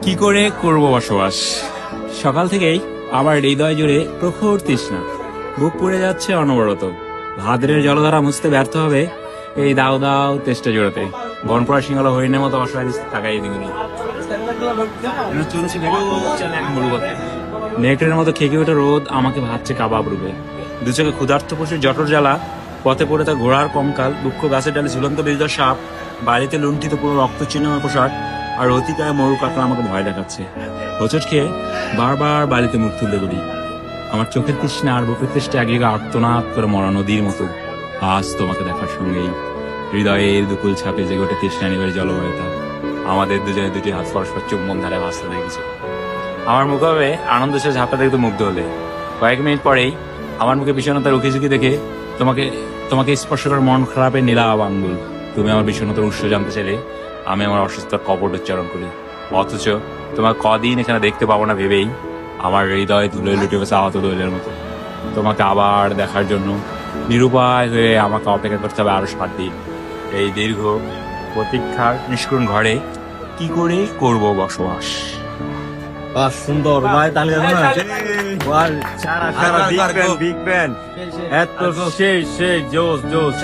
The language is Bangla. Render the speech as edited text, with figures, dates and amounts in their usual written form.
কি করে করব বসবাস? সকাল থেকেই আমার হৃদয় জুড়ে প্রখর তৃষ্ণা, বুক পুড়ে যাচ্ছে অনবরত। ভাদ্রের জলধারা মুছতে ব্যর্থ হবে এই দাও দাও তেষ্টা জোড়াতে। বনপড়া সিংহলা হরিণের মতো অসহায় থাকাই এদিকে চলছে নেকড়ের মতো খেকে ওঠে রোদ আমাকে ভাবছে কাবাব রূপে। দু চোখে ক্ষুধার্ত পশুর জটর জ্বালা, পথে পড়ে তার ঘোড়ার কঙ্কাল, দুঃখ গাছের ডালে ঝুলন্ত বিজয় সাপ, বাড়িতে লুণ্ঠিত পুরো রক্ত চিহ্নময় পোশাক, আর অতিকায় মরু কাকড়া আমাকে ভয় দেখাচ্ছে। হোঁচট খেয়ে বারবার বাড়িতে মুখ তুলতে বলি। আমার চোখের তৃষ্ণা আর বুকের তৃষ্ণা এক জায়গায় আর্তনাদ করে মরা নদীর মতো। আজ তোমাকে দেখার সঙ্গেই হৃদয়ের দুকুল ছাপে যে গোটে তৃষ্ণা নিবের জলবায়ুতা। আমাদের দুজনে দুটি হাত পরস্পর চুম্বন ধারে ভাসতে দেখেছে। আমার মুখে আনন্দ সে ঝাপটা দেখতে মুগ্ধ হলে। কয়েক মিনিট পরেই আমার মুখে বিষণ্ণতার উকিঝুঁকি দেখে তোমাকে তোমাকে স্পর্শ করে মন খারাপের নীলাভ আঙ্গুল। তুমি আমার বিষণ্ণতার উৎস জানতে চাইলে আমি আমার অসুস্থতার কপট উচ্চারণ করি। অথচ তোমার কদিন এখানে দেখতে পাবো না ভেবেই আমার হৃদয় ধুলে লুটে গেছে আহত দোলের মতো। তোমাকে আবার দেখার জন্য নিরুপায় হয়ে আমাকে অপেক্ষা করতে হবে আরো 7 দিন। এই দীর্ঘ প্রতীক্ষার নিষ্করুণ ঘরে কি করে করব বসবাস? বাহ, সুন্দর ভাই, তাহলে বিগ ব্যান এত সেই জোস জোস।